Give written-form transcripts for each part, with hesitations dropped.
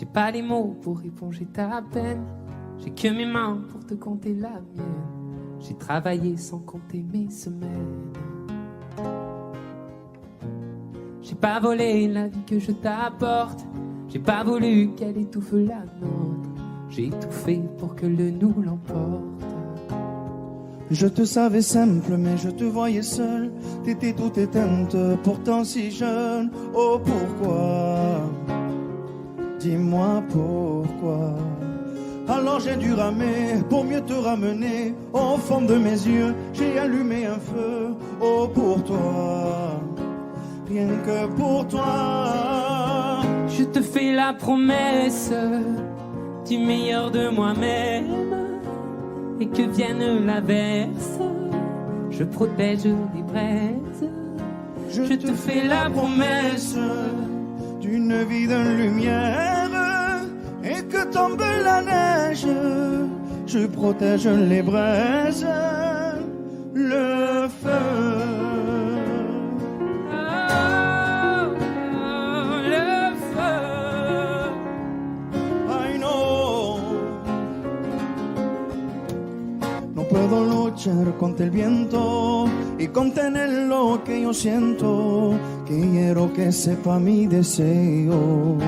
J'ai pas les mots pour éponger ta peine. J'ai que mes mains pour te compter la mienne. J'ai travaillé sans compter mes semaines. J'ai pas volé la vie que je t'apporte. J'ai pas voulu qu'elle étouffe la nôtre. J'ai tout fait pour que le nous l'emporte. Je te savais simple, mais je te voyais seule. T'étais toute éteinte, pourtant si jeune. Oh pourquoi? Dis-moi pourquoi. Alors j'ai dû ramer pour mieux te ramener. Au fond de mes yeux, j'ai allumé un feu. Oh pour toi, rien que pour toi. Je te fais la promesse du meilleur de moi-même. Et que vienne l'averse, je protège les braises. Je te fais la promesse d'une vie de lumière. Et que tombe la neige, je protège les braises, le feu. Le feu. I know. No puedo luchar contra el viento y contener lo que yo siento. Quiero que sepa mi deseo.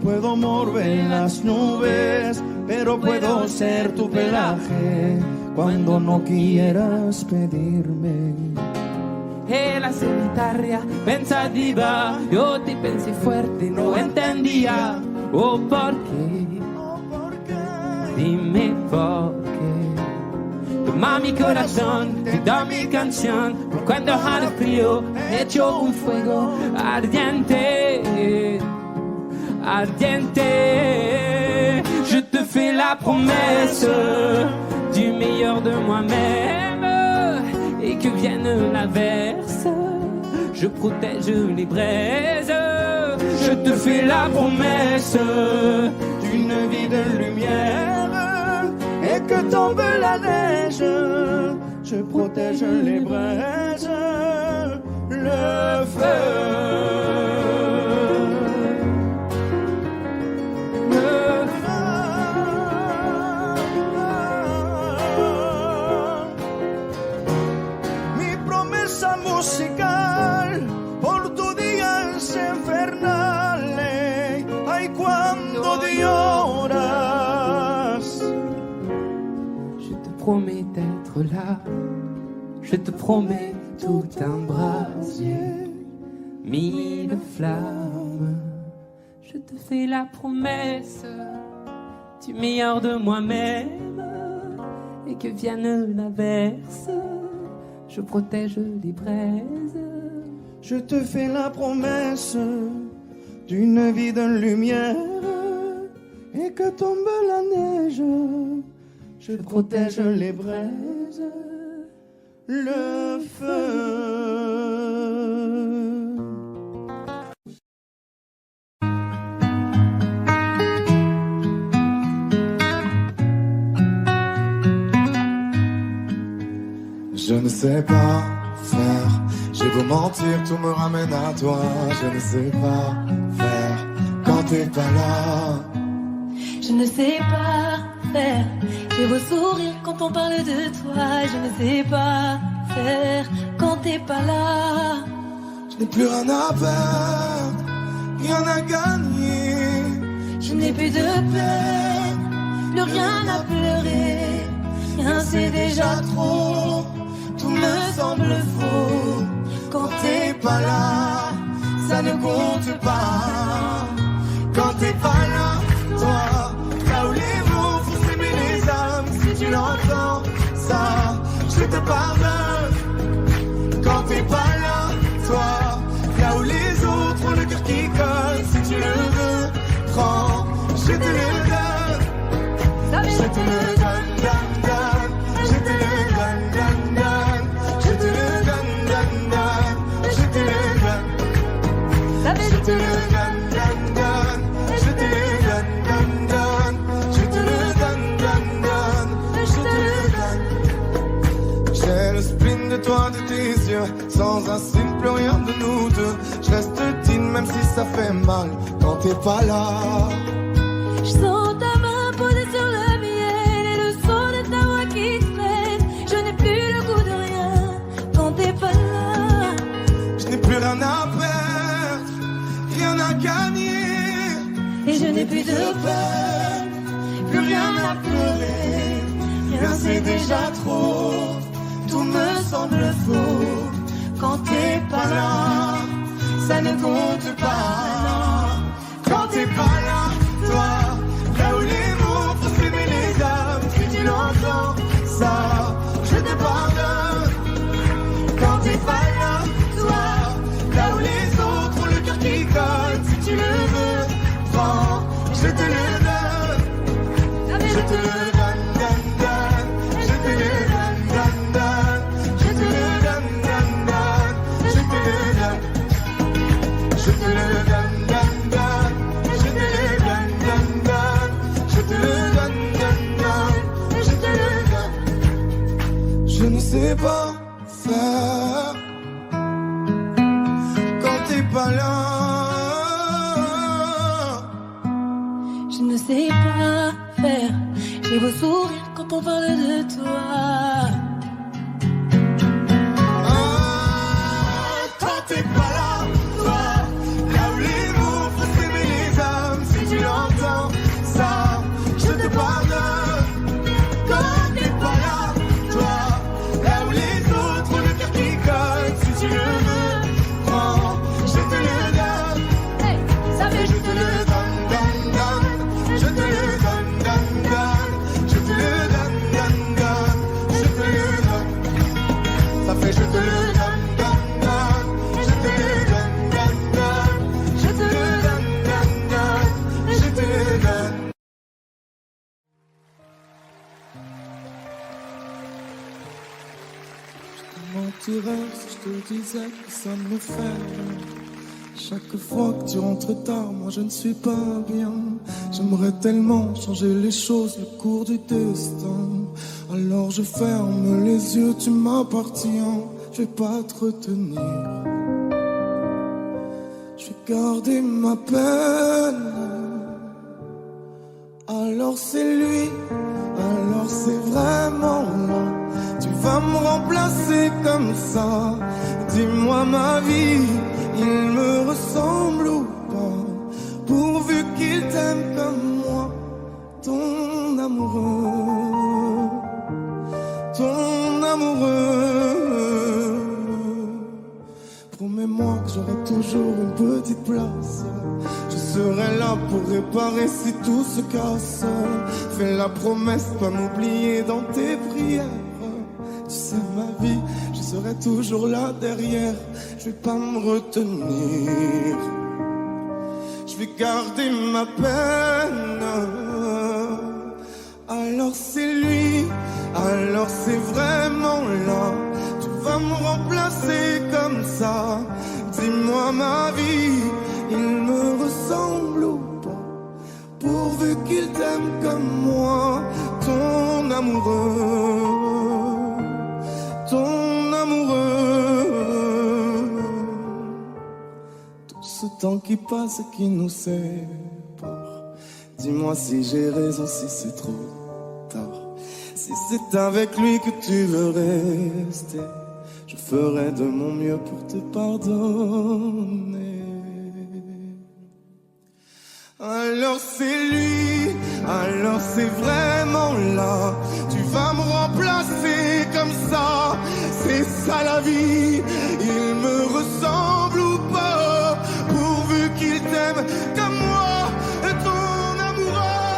Puedo mover las nubes, pero puedo ser tu pelaje cuando no quieras pedirme. E la solitaria pensativa, yo te pensé fuerte, no entendía. Oh, ¿por qué? Dime por qué. Toma mi corazón, te da mi canción. Por cuando al frío he hecho un fuego ardiente. Ardiente, je te fais la promesse du meilleur de moi-même. Et que vienne l'averse, je protège les braises. Je te fais la promesse d'une vie de lumière. Et que tombe la neige, je protège les braises, le feu. Musical por tu días infernales. Ay, cuando lloras. Je te promets d'être là. Je te promets tout un brasier, mille flammes. Je te fais la promesse du meilleur de moi-même. Et que vienne l'averse, je protège les braises. Je te fais la promesse d'une vie de lumière. Et que tombe la neige, je protège les braises, le feu. Je ne sais pas faire, j'ai beau mentir, tout me ramène à toi. Je ne sais pas faire quand t'es pas là. Je ne sais pas faire, j'ai beau sourire quand on parle de toi. Je ne sais pas faire quand t'es pas là. Je n'ai plus rien à perdre, rien à gagner. Je n'ai plus de peine, plus rien à pleurer. Rien c'est déjà trop. Tout me semble faux quand t'es pas là, ça ne compte pas. Quand t'es pas là, toi, là où les mots font s'aimer les âmes. Si tu l'entends, ça, je te pardonne. Quand t'es pas là, toi, là où les autres ont le cœur qui colle. Si tu le veux, prends, je te le donne. Je te le donne, donne, donne. Je te le donne, donne, donne. Je te le donne, donne, donne. Je te le donne. Je te le donne, donne, donne. Je te le donne, donne, donne. Je te le donne, donne, donne. Je te le donne. J'ai le spleen de toi, de tes yeux. Sans un signe, plus rien de nous deux. Je reste digne même si ça fait mal quand t'es pas là. Je sens ta main posée sur le mien, et le son de ta voix qui traîne. Je n'ai plus le goût de rien quand t'es pas là. Je n'ai plus rien à perdre, rien à gagner. Et je n'ai plus de peur, Plus rien à pleurer, rien c'est déjà trop. Tout me semble faux quand t'es pas là. Ça ne compte pas quand t'es pas là. Toi, là où les mots font s'aimer les âmes, si tu l'entends, ça, je te pardonne. Quand t'es pas là, toi, là où les autres ont le cœur qui colle, si tu le veux, prends, je te le donne. Je te le donne, donne, donne. Je te le donne, donne, donne. Je te le donne, donne, donne. Je te le donne. Je te le donne, donne, donne. Je te le donne, donne, donne. Je te le donne, donne, donne. Je te le donne. Je ne sais pas faire quand t'es pas là. je ne sais pas faire. J'ai beau sourire quand on parle de toi. Quand t'es pas là, toi, là où les mots font s'aimer les âmes, si tu l'entends, ça, je te pardonne. Quand t'es pas là, toi, là où les autres ont le cœur qui colle, si tu le veux, prends, je te le donne. Hey, ça fait Je te le donne, donne, donne. Je te le donne, donne, donne. Je te le donne, donne, donne. Je te le donne. Ça fait je te le donne, donne, donne. Je te le donne, donne, donne. Je te le donne, donne, donne. Je te le donne. Je te mentirais si je te disais que ça me fait rien. Chaque fois que tu rentres tard, moi je ne suis pas bien. J'aimerais tellement changer les choses, le cours du destin. Alors je ferme les yeux, tu m'appartiens. Je vais pas te retenir. Je vais garder ma peine. Alors c'est lui, alors c'est vraiment là. Tu vas me remplacer comme ça. Dis-moi ma vie, il me ressemble ou pas? Pourvu qu'il t'aime comme moi, ton amoureux, ton amoureux. Promets-moi que j'aurai toujours une petite place. Je serai là pour réparer si tout se casse. Fais la promesse de pas m'oublier dans tes prières. Tu sais ma vie, je serai toujours là derrière. Je vais pas me retenir. Je vais garder ma peine. Alors c'est lui, alors c'est vraiment là. Tu vas me remplacer comme ça. Dis-moi ma vie, il me ressemble ou pas? Pourvu qu'il t'aime comme moi, ton amoureux, ton amoureux. Tout ce temps qui passe et qui nous sépare. Dis-moi si j'ai raison, si c'est trop tard. Si c'est avec lui que tu veux rester, je ferai de mon mieux pour te pardonner. Alors c'est lui, alors c'est vraiment là. Tu vas me remplacer comme ça. C'est ça la vie, il me ressemble ou pas? Pourvu qu'il t'aime comme moi, ton amoureux,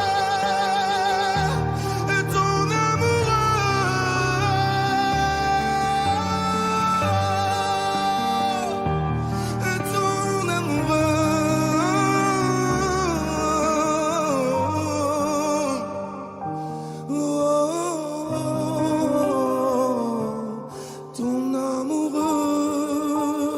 ton amoureux, ton amoureux. Ton amoureux.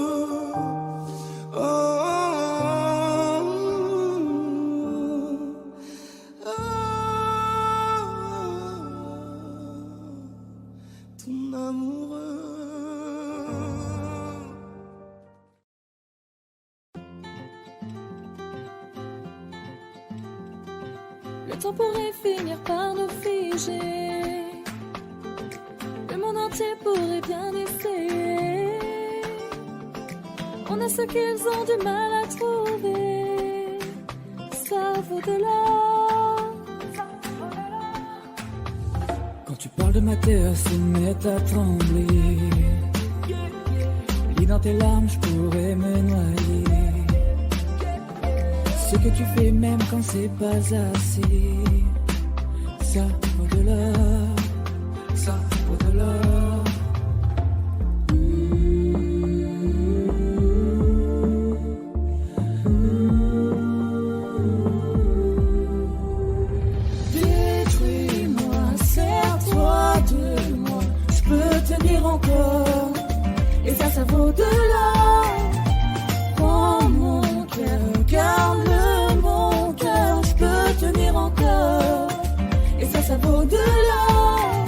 Le temps pourrait finir par nous figer. Le monde entier pourrait bien essayer. On a ce qu'ils ont du mal à trouver. Ça vaut de l'or. Quand tu parles de ma terre, se met à trembler. Lis dans tes larmes, je pourrais me noyer. Ce que tu fais même quand c'est pas assez, ça vaut de l'or, ça vaut de l'or. Détruis-moi, serre-toi de moi, je peux tenir encore, et ça vaut de l'or. Prends mon cœur, garde-le mon cœur, je peux tenir encore, et ça vaut de l'or.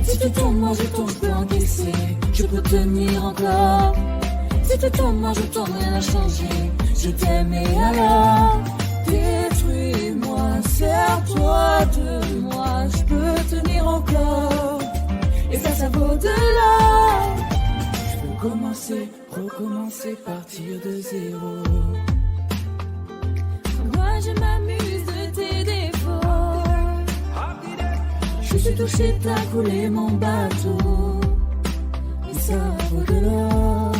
Si tu tombes, moi je tombe, je peux encaisser, je peux tenir encore. Si tu tombes, moi je tombe, rien n'a changé, je t'aime et alors. Détruis-moi, serre-toi de moi, je peux tenir encore, et ça vaut de l'or. Je peux commencer, recommencer, partir de zéro. Moi je m'amuse de tes défauts. Je suis touché, t'as coulé mon bateau, et ça vaut de l'or.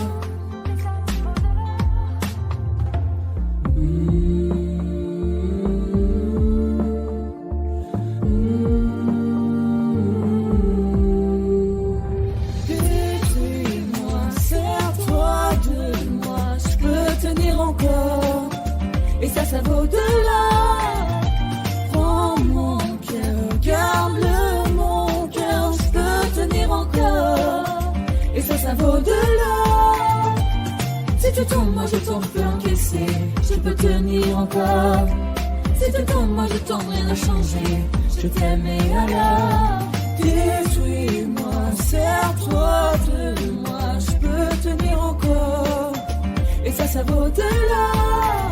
Détruis-moi, serre-toi de moi, je peux tenir encore, et ça vaut de l'or. Prends mon cœur, garde-le mon cœur, je peux tenir encore, et ça vaut de l'or. Si tu tombes, moi je tombe, je peux encaisser, je peux tenir encore. Si tu tombes, moi je tombe, rien n'a changé, je t'aime et alors. Détruis-moi, serre-toi de moi, je peux tenir encore, et ça vaut de l'or.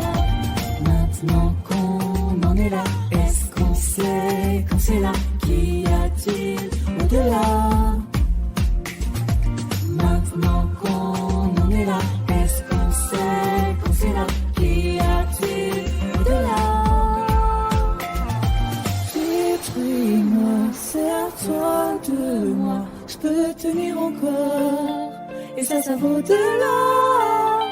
Maintenant qu'on en est là, est-ce qu'on sait quand c'est là, qu'y a-t-il au-delà? Maintenant qu'on en est là, est-ce qu'on sait quand c'est là, qu'y a-t-il au-delà? Détruis-moi, serre-toi de moi, je peux tenir encore, et ça vaut de l'or.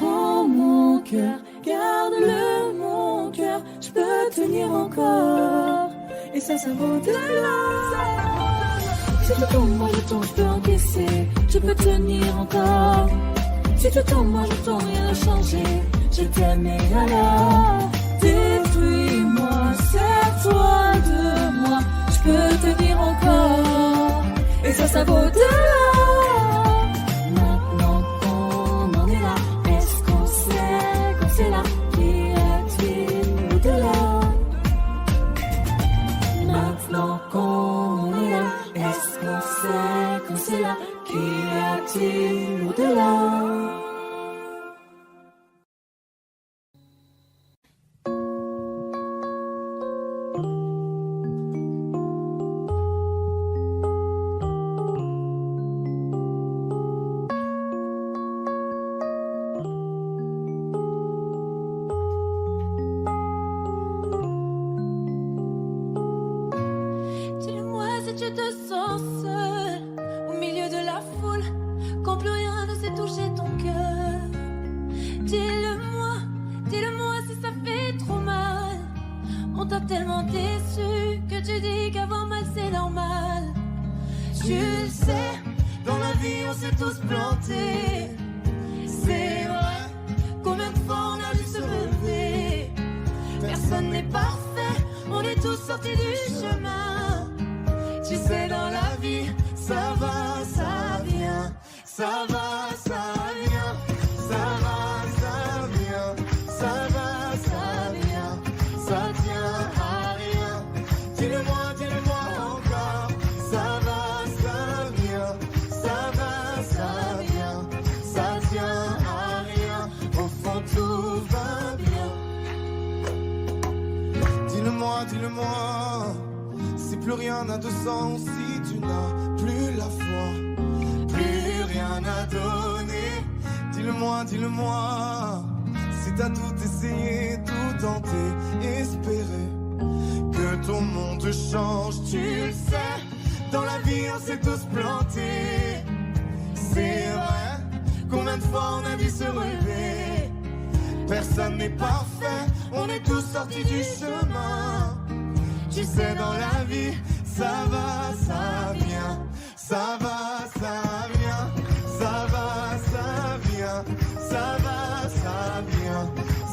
Prends mon cœur, garde-le mon cœur, je peux tenir encore, et ça vaut de l'or. Si tu tombes, moi je tombe, je peux encaisser, je peux tenir encore. Si tu tombes, moi je tombe, rien n'a changé, je t'aime et alors. Détruis-moi, serre-toi de moi, je peux tenir encore, et ça vaut de l'or. Maintenant qu'on en est là, est-ce qu'on sait quand c'est là, qu'y a-t-il au-delà? Maintenant qu'on est là, est-ce qu'on sait quand c'est là, qu'y a-t-il au-delà? Dis-le-moi si tu te sens seul au milieu de la foule, quand plus rien ne sait toucher ton cœur. Dis-le-moi, dis-le-moi si ça fait trop mal. On t'a tellement déçu que tu dis qu'avoir mal c'est normal. Tu le sais, dans la vie on s'est tous plantés. C'est vrai, combien de fois on a dû se relever. Personne n'est parfait, on est tous sortis du chemin. Tu sais, dans la vie, ça va, ça vient. Ça va, ça vient. Ça va, ça vient. Ça va, ça vient. Ça tient à rien. Dis-le-moi encore. Ça va, ça vient. Ça va, ça vient. Ça tient à rien. Au fond, tout va bien. Dis-le-moi dis-le-moi, si plus rien n'a de sens, si tu n'as plus la foi, plus rien à donner. Dis-le-moi, dis-le-moi, si t'as tout essayé, tout tenté, espéré que ton monde change, tu le sais, dans la vie on s'est tous plantés. C'est vrai, combien de fois on a dû se relever. Personne n'est parfait, on est tous sortis du chemin. Tu sais, dans la vie, ça va, ça vient. Ça va, ça vient. Ça va, ça vient. Ça va, ça vient.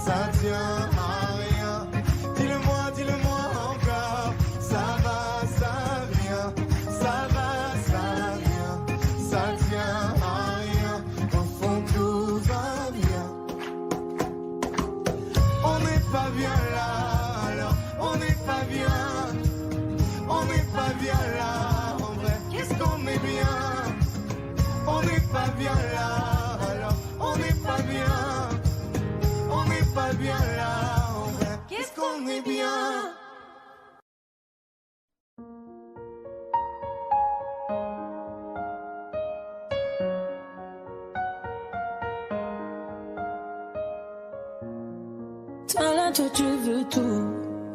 Ça tient à rien. Dis-le-moi, dis-le-moi encore. Ça va, ça vient. Ça va, ça vient. Ça tient à rien. Au fond, tout va bien. On n'est pas bien là, alors on n'est pas bien. On n'est pas bien là, en vrai, qu'est-ce qu'on est bien. On n'est pas bien là, alors on n'est pas bien. On n'est pas bien là, en vrai, qu'est-ce qu'on est bien. Toi là, toi tu veux tout,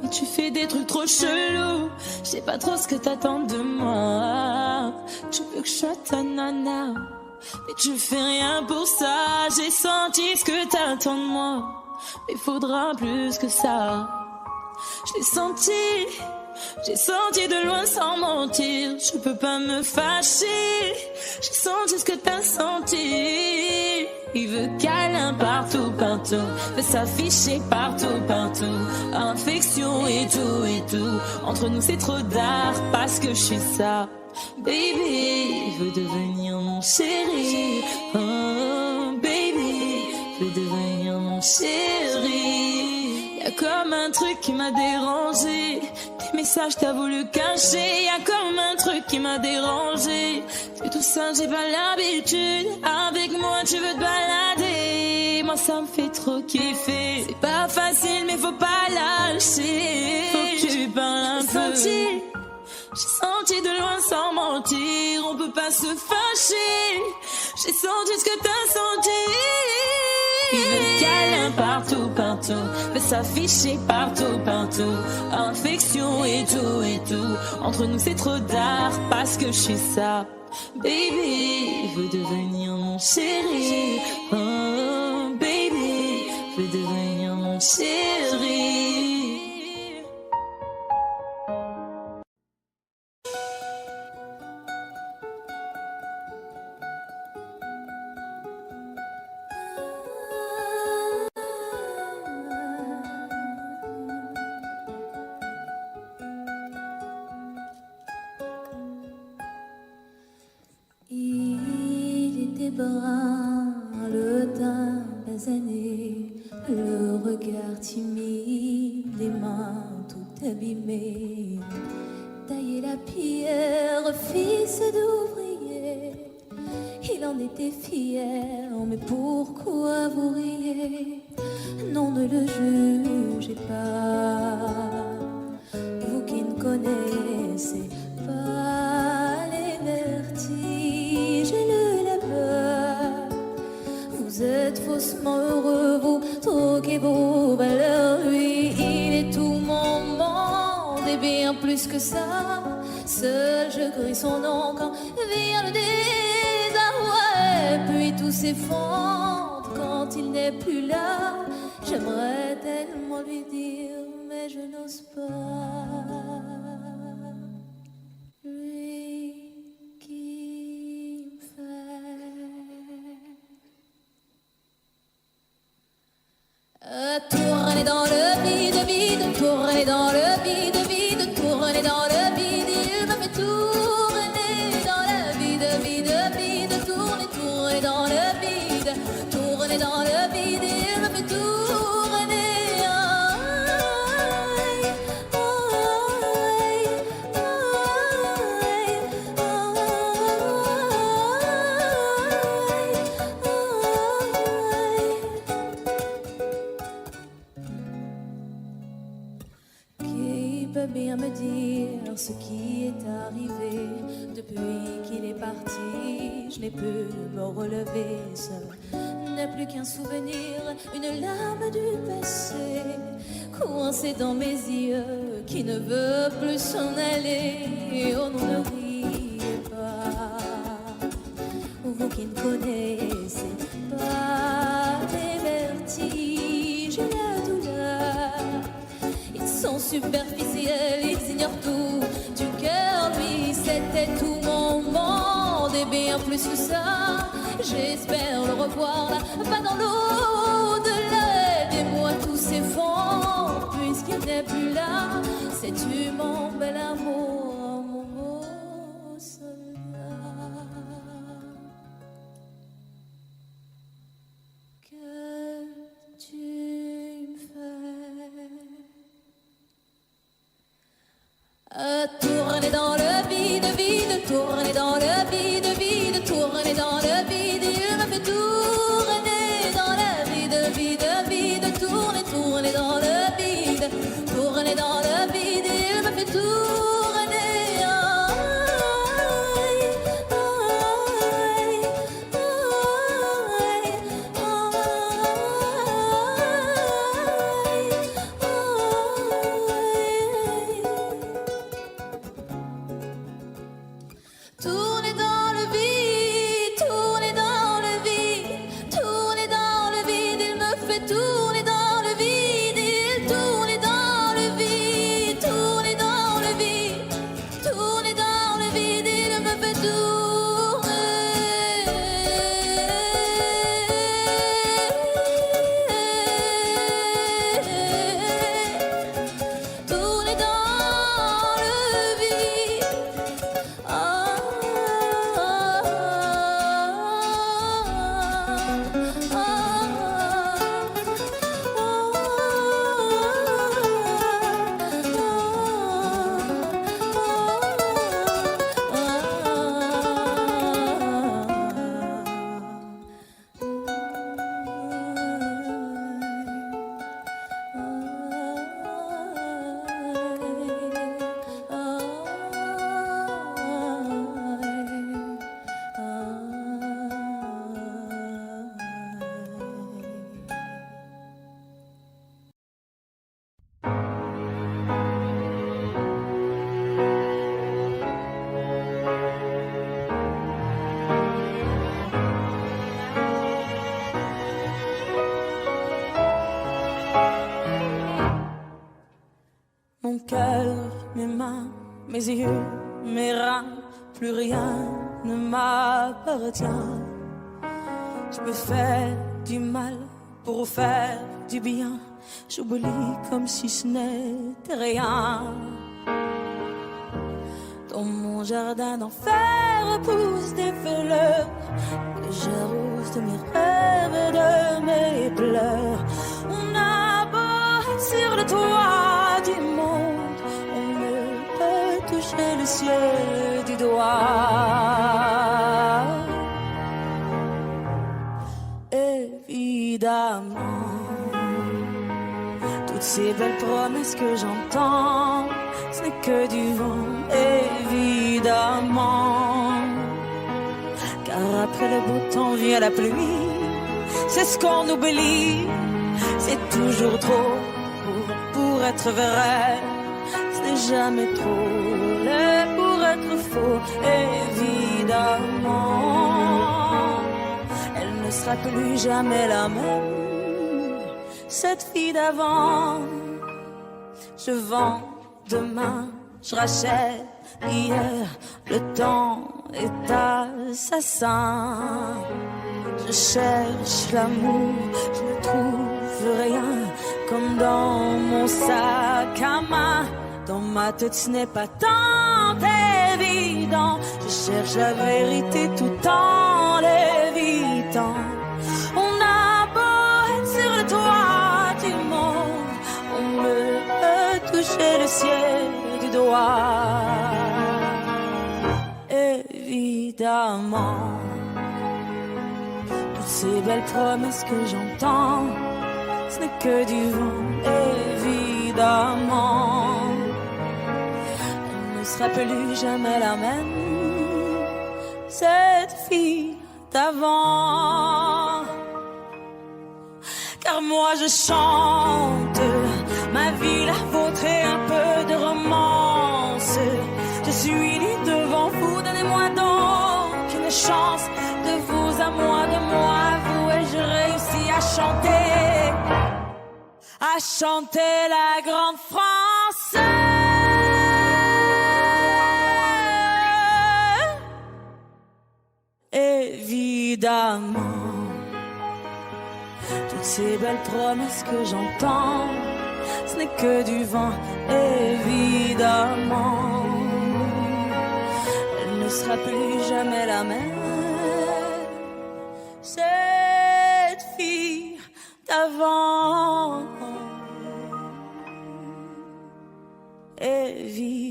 mais tu fais des trucs trop chelous. Je sais pas trop ce que t'attends de moi. Tu veux que je sois ta nana, mais tu fais rien pour ça. J'ai senti ce que t'attends de moi, mais faudra plus que ça. Je j'ai senti de loin sans mentir. Je peux pas me fâcher, j'ai senti ce que t'as senti. Il veut câlin partout, partout, veut s'afficher partout, partout. Affection et tout. Entre nous c'est trop d'art parce que je suis ça. Baby, il veut devenir mon chéri. Oh, baby, il veut devenir mon chéri. Y'a comme un truc qui m'a dérangé. Tes messages t'as voulu cacher. Y'a comme un truc qui m'a dérangé. C'est tout ça, j'ai pas l'habitude. Avec moi tu veux te balader. Moi ça me fait trop kiffer. C'est pas facile mais faut pas lâcher. Faut que tu parles un peu. J'ai senti de loin sans mentir. On peut pas se fâcher. J'ai senti ce que t'as senti. Il veut câlin partout, partout, veut s'afficher partout, partout. Affection et tout. Entre nous c'est trop d'art parce que je suis ça. Baby, il veut devenir mon chéri. Oh, baby, il veut devenir mon chéri. brun, le teint basané, le regard timide, les mains tout abîmées. Tailler la pierre, fils d'ouvrier, il en était fier, mais pourquoi vous riez? Non, ne le jugez pas, vous qui ne connaissez pas les vertiges et le labeur. Vous êtes faussement heureux, vous troquez vos valeurs. Lui, il est tout mon monde et bien plus que ça. Seul je crie son nom quand vient le désarroi. Et puis tout s'effondre quand il n'est plus là. J'aimerais tellement lui dire, mais je n'ose pas. Lui qui me fait tourner dans le vide, vide, tourner dans le vide, vide, tourner dans le vide. Il me fait tourner dans le vide, vide, vide, tourner, tourner dans le vide, tourner dans le vide. Il me fait tourner. peut bien me dire ce qui est arrivé. Depuis qu'il est parti, je n'ai pu me relever. Ce n'est plus qu'un souvenir, une larme du passé, coincée dans mes yeux, qui ne veut plus s'en aller. Oh non, ne riez pas, vous qui ne connaissez pas les vertiges et la douleur. Ils sont superficiels, ils ignorent tout du cœur. Lui, c'était tout mon monde et bien plus que ça. J'espère le revoir là-bas dans l'au-delà. Aidez-moi, tout s'effondre puisqu'il n'est plus là. Sais-tu mon bel amour, mon beau soldat? Que tu me fais tourner dans le vide, vide, tourner dans le vide, vide, tourner dans le vide. Il me fait tourner dans le vide, vide, vide, tourner, tourner dans le vide, tourner dans le vide. Il me fait tourner. Tourner dans le vide, tourner dans le vide, tourner dans le vide. Il me fait tourner dans le vide, il tourne dans le vide, tourner dans le vide, tourner dans le vide. Il me fait tourner dans le vide. Mon cœur, mes mains, mes yeux, mes reins, plus rien ne m'appartient. Je me fais du mal pour faire du bien. J'oublie comme si ce n'était rien. Dans mon jardin d'enfer poussent des fleurs que j'arrose de mes rêves et de mes pleurs. On a beau être sur le toit du monde, on ne peut toucher le ciel du doigt. Évidemment, toutes ces belles promesses que j'entends, ce n'est que du vent, évidemment. Car après le beau temps vient la pluie, c'est ce qu'on oublie. C'est toujours trop pour être vrai, ce n'est jamais trop laid pour être faux, évidemment. Elle ne sera plus jamais la même, cette fille d'avant. Je vends demain, je rachète hier, le temps est assassin. Je cherche l'amour, je ne trouve rien, comme dans mon sac à main. Dans ma tête ce n'est pas tant évident, je cherche la vérité tout en l'évitant. On a beau être sur le toit du monde, on ne peut toucher le ciel du doigt. Évidemment, toutes ces belles promesses que j'entends, ce n'est que du vent, évidemment. sera plus jamais la même. Cette fille d'avant. Car moi je chante ma vie, la vôtre et un peu de romance. Je suis nue devant vous, donnez-moi donc une chance. De vous à moi, de moi à vous, et je réussis à chanter la grande France. Évidemment, toutes ces belles promesses que j'entends, ce n'est que du vent, évidemment. Elle ne sera plus jamais la même, cette fille d'avant. Évidemment.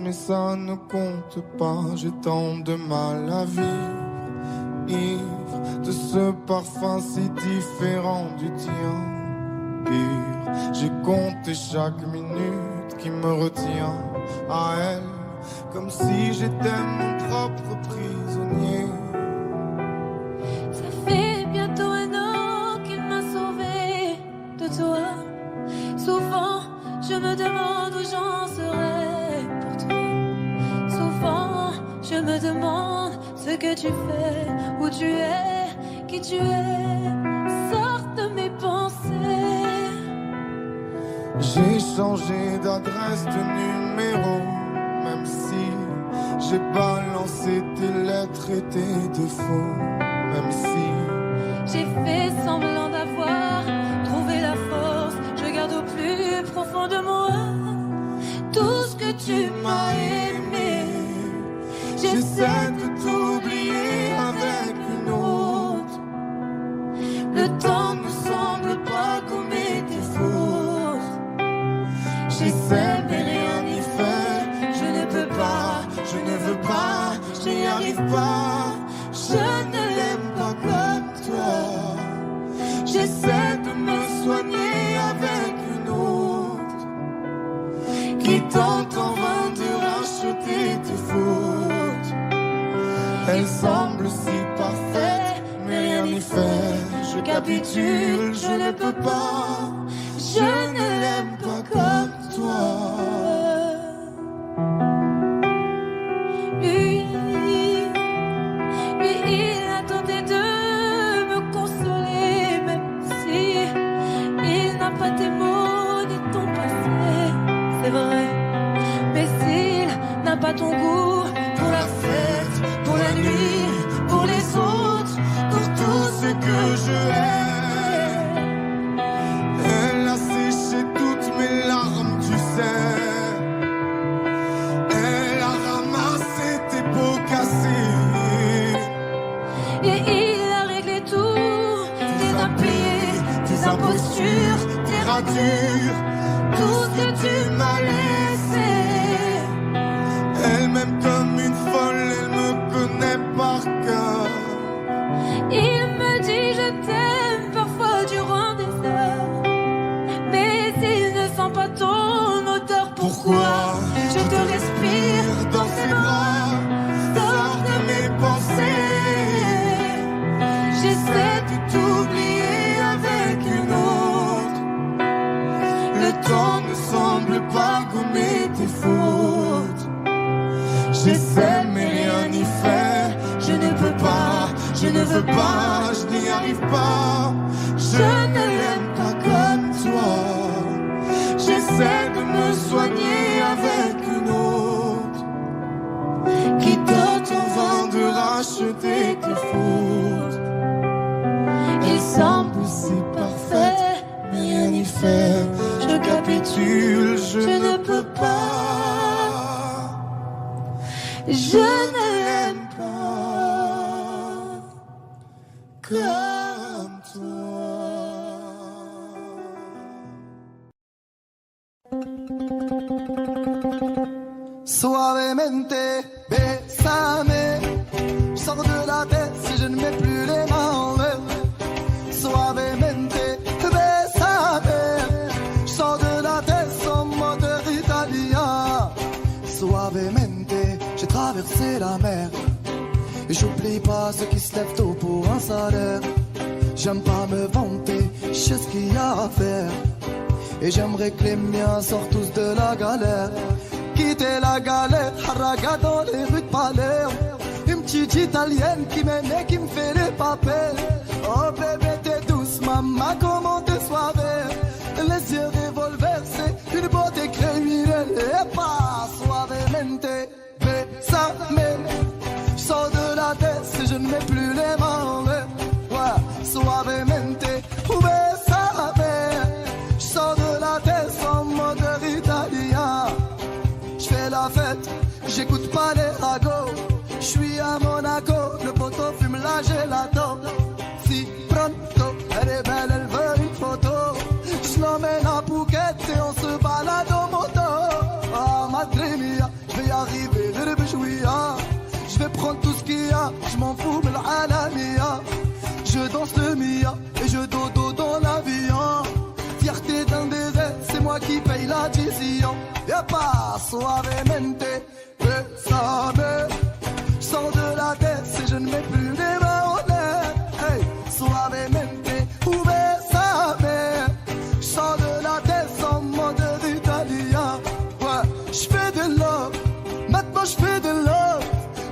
Mais ça ne compte pas, j'ai tant de mal à vivre, ivre de ce parfum si différent du tien. Pire, j'ai compté chaque minute qui me retient à elle, comme si j'étais mon propre prisonnier. Ça fait bientôt un an qu'il m'a sauvé de toi. Souvent, je me demande où j'en serais. Je me demande ce que tu fais, où tu es, qui tu es. Sors de mes pensées. J'ai changé d'adresse, de numéro, même si j'ai balancé tes lettres et tes défauts. Même si j'ai fait semblant d'avoir trouvé la force, je garde au plus profond de moi tout ce que tu m'as aimé. J'essaie de t'oublier avec une autre. Le temps ne semble pas gommer tes fautes. J'essaie mais rien n'y fait. Je ne peux pas, je ne veux pas, je n'y arrive pas. Je ne l'aime pas comme toi. J'essaie de me soigner avec une autre qui tente en vain de racheter tes fautes. Elle semble si parfaite, mais rien n'y fait. Je capitule, je ne peux pas. Je ne l'aime pas comme toi. Lui, il a tenté de me consoler, même si il n'a pas tes mots ni ton passé. C'est vrai, mais s'il n'a pas ton goût pour la fête, pour la nuit, pour les autres, pour tout ce que je hais. Elle a séché toutes mes larmes, tu sais. Elle a ramassé tes peaux cassées. Et il a réglé tout, tes impayés, tes impostures, tes ratures, tout ce que tu m'as laissé. Elle m'aime comme une folle, elle me connaît par cœur. Il me dit je t'aime parfois durant des heures, mais il ne sent pas ton odeur. Pourquoi je te respire dans ses bras, sors de mes pensées. J'essaie de t'oublier avec une autre. Le temps ne semble pas gommer tes fautes. J'essaie mais rien n'y fait. Je ne peux pas, je ne veux pas, je n'y arrive pas. Je ne l'aime pas comme toi. J'essaie de me soigner avec une autre qui tente en vain de racheter tes fautes. Il semble Si parfaite, mais rien n'y fait. Je capitule, je ne peux pas. Suavemente, bésame. Je sors de la tête si je ne mets plus les mains en l'air. Suavemente, bésame. Je sors de la tête sans moteur italien. Suavemente, j'ai traversé la mer. Et j'oublie pas ceux qui se lèvent tôt pour un salaire. J'aime pas me vanter, je sais ce qu'il y a à faire. Et j'aimerais que les miens sortent tous de la galère. Quitter la galère, haraga dans les rues de Palerme. Une petite italienne qui m'aime et qui me fait les papels. Oh bébé t'es douce, maman comment t'es soivée. Les yeux revolver, c'est une beauté criminelle. Et pas suavemente, bésame. Je sors de la tête si je ne mets plus les mains en l'air. Ouais, suavemente, bésame. Je sors de la tête sans moteur italien. J'fais la fête, j'écoute pas les ragots. J'suis à Monaco, le poteau fume la gelato. Si pronto, elle est belle, elle veut une photo. J'l'emmène à Phuket et on se balade en moto. Ah madre mia, j'vais y arriver, j'vais prendre tout ce qu'il y a, j'm'en fous de l'alamia. Je danse le mia et je dodo dans l'avion. Fierté d'un désert, c'est moi qui paye l'addition. Y'a pas suavemente, bésame. J'sors de la tête si je ne mets plus les mains en l'air. Hey, suavemente, bésame. J'sors de la tête sans moteur italien. Ouais, j'fais de love, maintenant j'fais de love.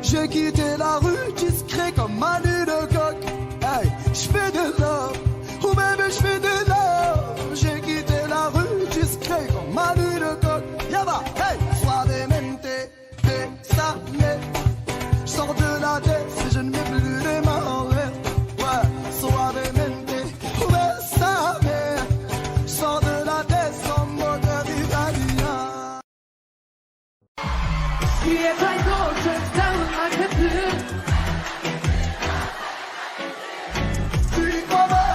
J'ai quitté la rue discret comme Manu de coq. Hey, j'fais de love, ou même j'fais de love. J'ai quitté la rue discret comme Manu de coq. Yaba, hey, suavemente, bésame. J'sors de la tête si je ne mets plus les mains en l'air. Ouais, suavemente, bésame. J'sors de la tête sans moteur italien. If I go just down like a blue. Tu crois pas,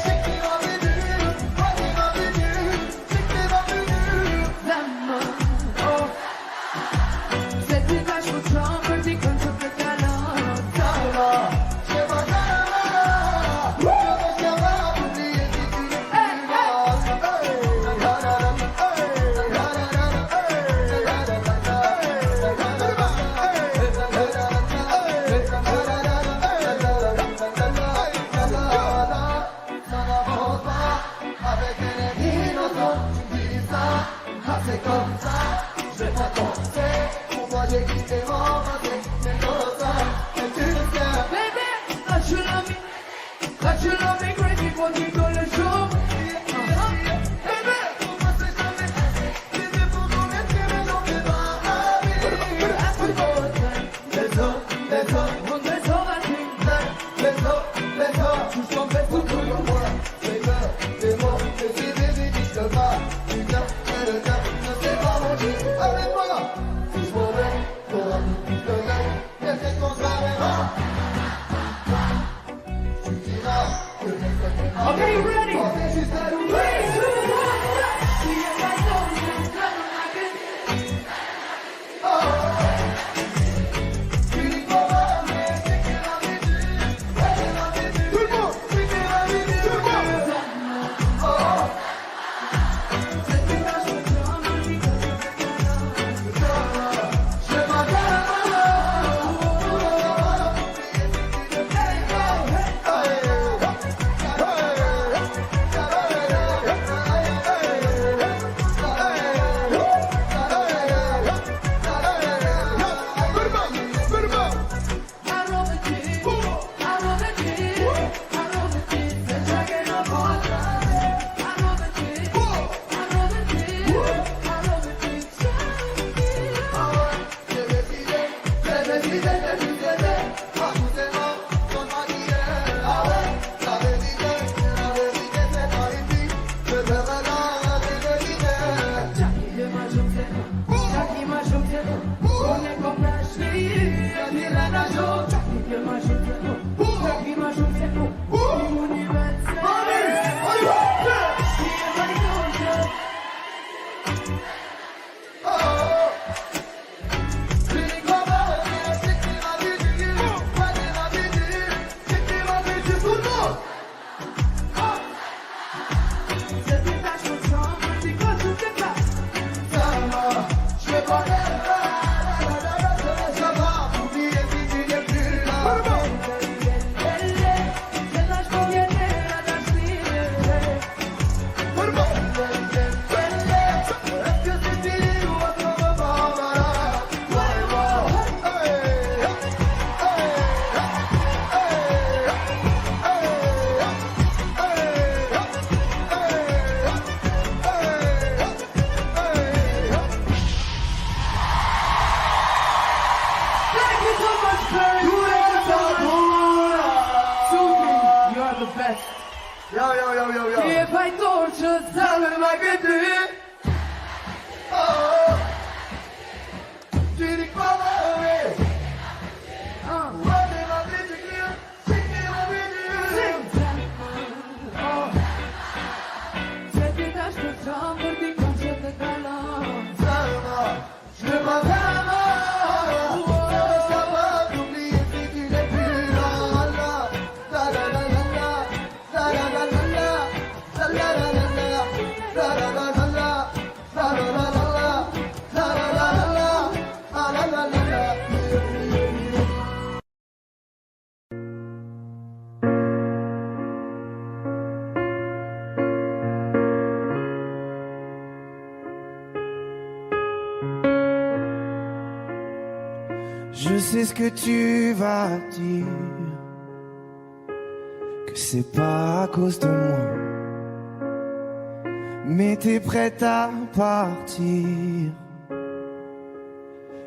c'est qui va venir, toi qui va venir, c'est qui va venir. L'amour, oh. Cette image me tremble, dit comme je peux câlin. Salva, je vais Salva, je vais Salva, oublier si tu n'es plus là. Avec un innocent, tu me dis ça, ah c'est comme ça, je vais pas danser, pour moi j'ai quitté mon passé, c'est comme ça, et tu le sais. Baby, don't you love me? Don't you love me crazy for me go le show? Baby, pour moi c'est jamais assez, c'est pour qu'on laisse que mes gens viennent dans ma vie. Les autres, On est sur la team. les autres, tout s'en fait pour tout le monde. J'ai peur, des mots, que si bébé dit que pas, putain, le cœur ne sait pas manger. Allez, voilà, si je m'en vais, pour un E fai dolce, salve che tu. Oh, ti ricordi? Quando la vedi qui, sì che la vedi. C'est une tâche de chambre, dis comme je te talente. Salva, je m'appelle. Je sais ce que tu vas dire, que c'est pas à cause de moi, mais t'es prête à partir,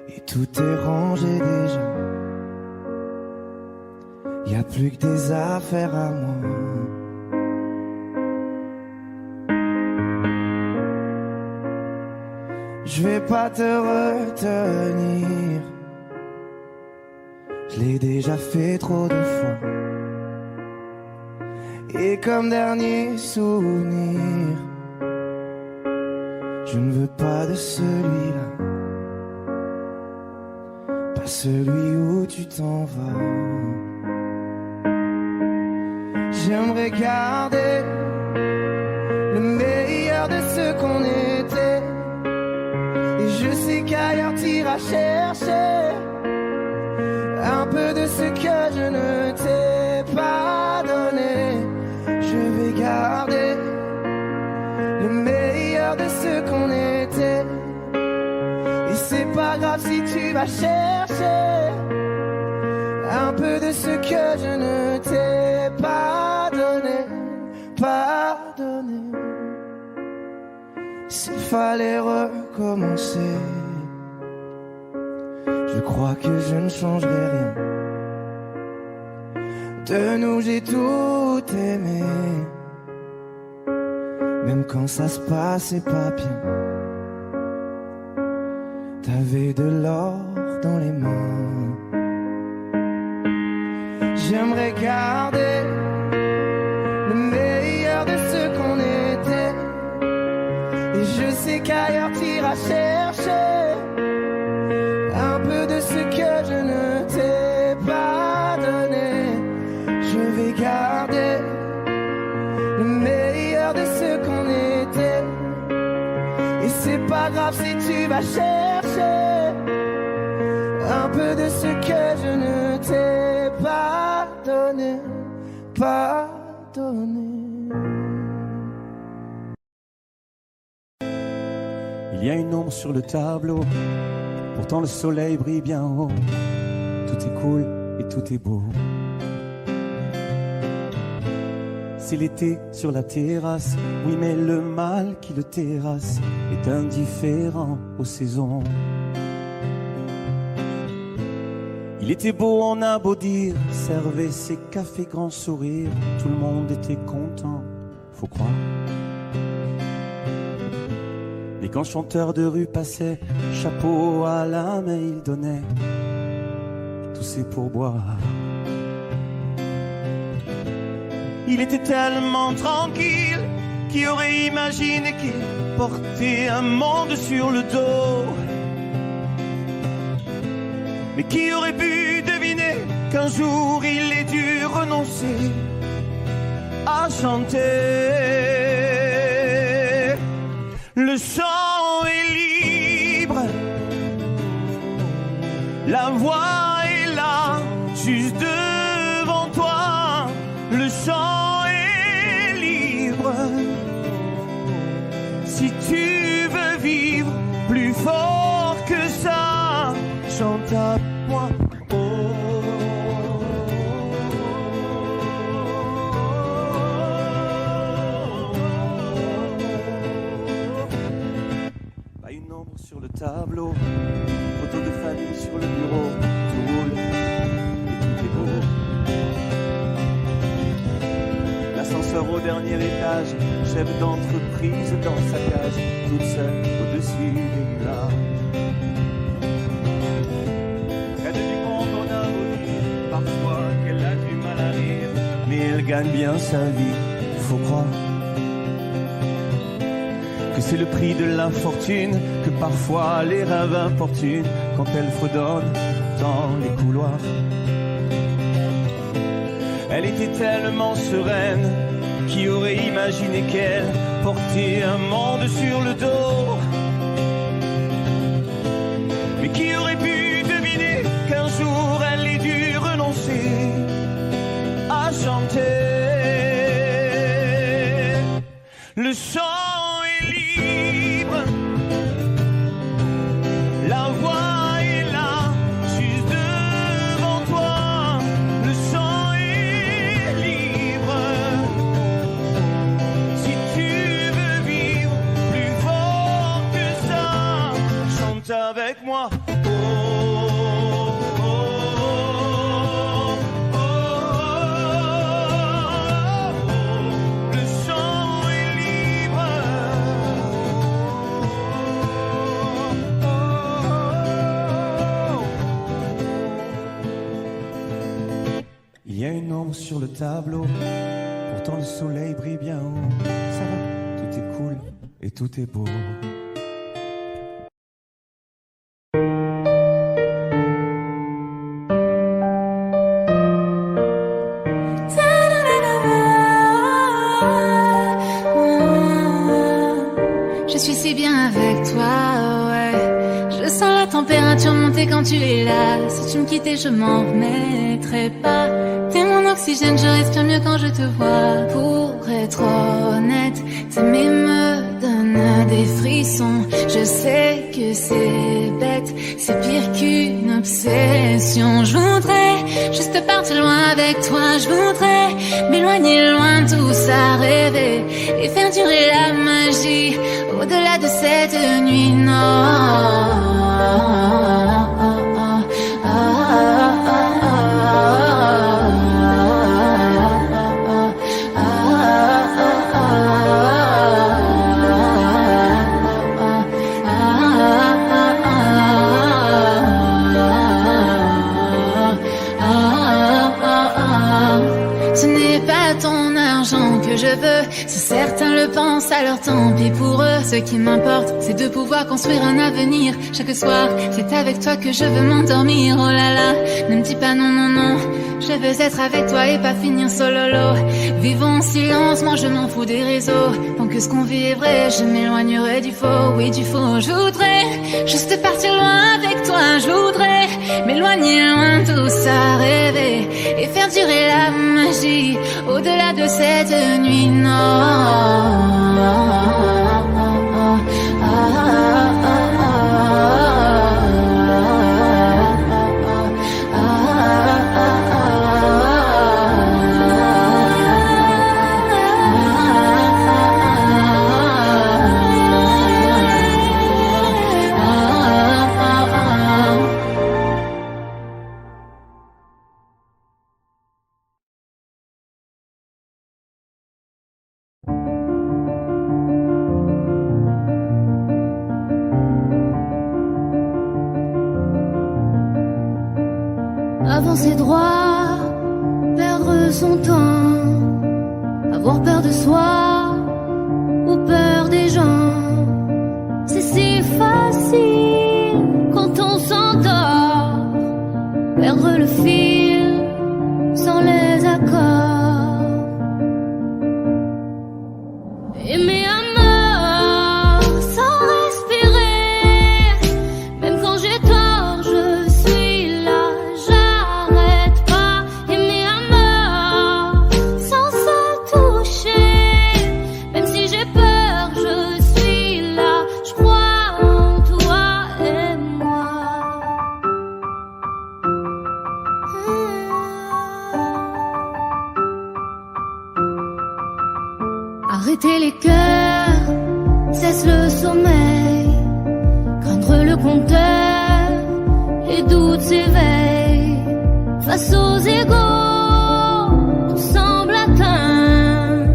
et tout est rangé déjà, y a plus que des affaires à moi. Je vais pas te retenir, je l'ai déjà fait trop de fois. Et comme dernier souvenir, je ne veux pas de celui-là, pas celui où tu t'en vas. J'aimerais garder le meilleur de ce qu'on était, et je sais qu'ailleurs t'iras chercher un peu de ce que je ne t'ai pas donné. Je vais garder le meilleur de ce qu'on était, et c'est pas grave si tu vas chercher un peu de ce que je ne t'ai pas donné, pas donné. S'il fallait recommencer, je crois que je ne changerai rien. De nous j'ai tout aimé, même quand ça se passait pas bien. T'avais de l'or dans les mains. J'aimerais garder le meilleur de ce qu'on était, et je sais qu'ailleurs t'iras chercher un peu de ce que je ne t'ai pas donné. Je vais garder le meilleur de ce qu'on était, et c'est pas grave si tu vas chercher un peu de ce que je ne t'ai pas donné, pas donné. Il y a une ombre sur le tableau, pourtant le soleil brille bien haut. Tout est cool et tout est beau. C'est l'été sur la terrasse, oui mais le mal qui le terrasse est indifférent aux saisons. Il était beau, on a beau dire, servait ses cafés grand sourire, tout le monde était content, faut croire. Et quand chanteur de rue passait, chapeau à la main il donnait tous ses pourboires. Il était tellement tranquille, qui aurait imaginé qu'il portait un monde sur le dos. Mais qui aurait pu deviner qu'un jour il ait dû renoncer à chanter. Le chant est libre, la voix est là, juste devant toi. Le chant est libre, si tu veux vivre plus fort que ça, chante à moi. Une ombre sur le tableau, photo de famille sur le bureau, tout roule et tout est beau. L'ascenseur chauffeur au dernier étage, chef d'entreprise dans sa cage, toute seule au-dessus des nuages. Reine du monde, on a beau dire parfois qu'elle a du mal à rire, mais elle gagne bien sa vie, faut croire que c'est le prix de l'infortune, que parfois les rêves importunent quand elle fredonne dans les couloirs. Elle était tellement sereine, qui aurait imaginé qu'elle portait un monde sur le dos? Mais qui aurait pu deviner qu'un jour elle ait dû renoncer à chanter? Le chant est libre, la voix est là, juste devant toi. Le chant est libre, si tu veux vivre plus fort que ça, chante avec moi. Il y a une ombre sur le tableau, pourtant le soleil brille bien haut. Ça va, tout est cool et tout est beau. Je suis si bien avec toi, ouais. Je sens la température monter quand tu es là. Si tu me quittais, je m'en remettrais pas. T'es mon oxygène, je respire mieux quand je te vois. Pour être honnête, t'aimer me donne des frissons. Je sais que c'est bête, c'est pire qu'une obsession. Je voudrais juste partir loin avec toi. Je voudrais m'éloigner loin de tout ça, rêver et faire durer la magie au-delà de cette nuit. Non. Ce n'est pas ton argent que je veux, si certains le pensent, alors tant pis pour eux. Ce qui m'importe, c'est de pouvoir construire un avenir. Chaque soir, c'est avec toi que je veux m'endormir. Oh là là, ne me dis pas non, non, non. Je veux être avec toi et pas finir sololo. Vivons en silence, moi je m'en fous des réseaux. Tant que ce qu'on vit est vrai, je m'éloignerai du faux, oui du faux. Je voudrais juste partir loin avec toi. Je voudrais m'éloigner loin de tout ça, rêver et faire durer la magie au-delà de cette nuit. Non. Avancer droit, perdre son temps, avoir peur de soi ou peur des gens. C'est si facile quand on s'endort, perdre le fil sans les accords. Aimer à mort sans respirer, même quand j'ai tort, je suis là. Arrêter les cœurs, cesse le sommeil, craindre le compteur, les doutes s'éveillent. Face aux égaux, tout semble atteint,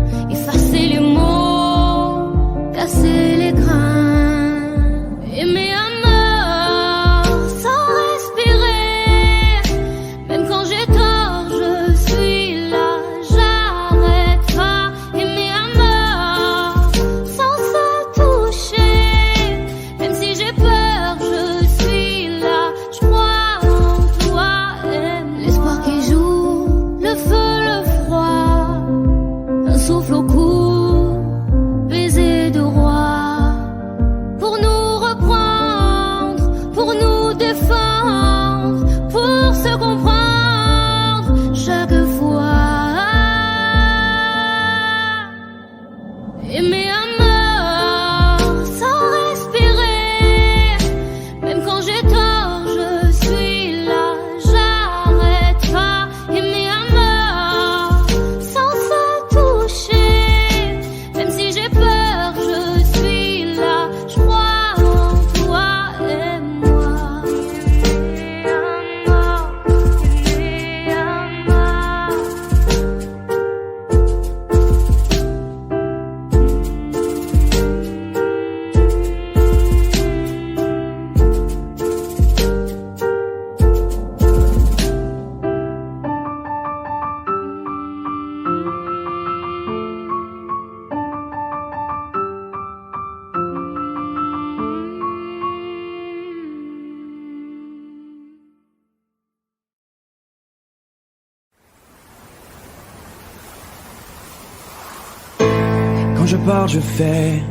parle, je fais.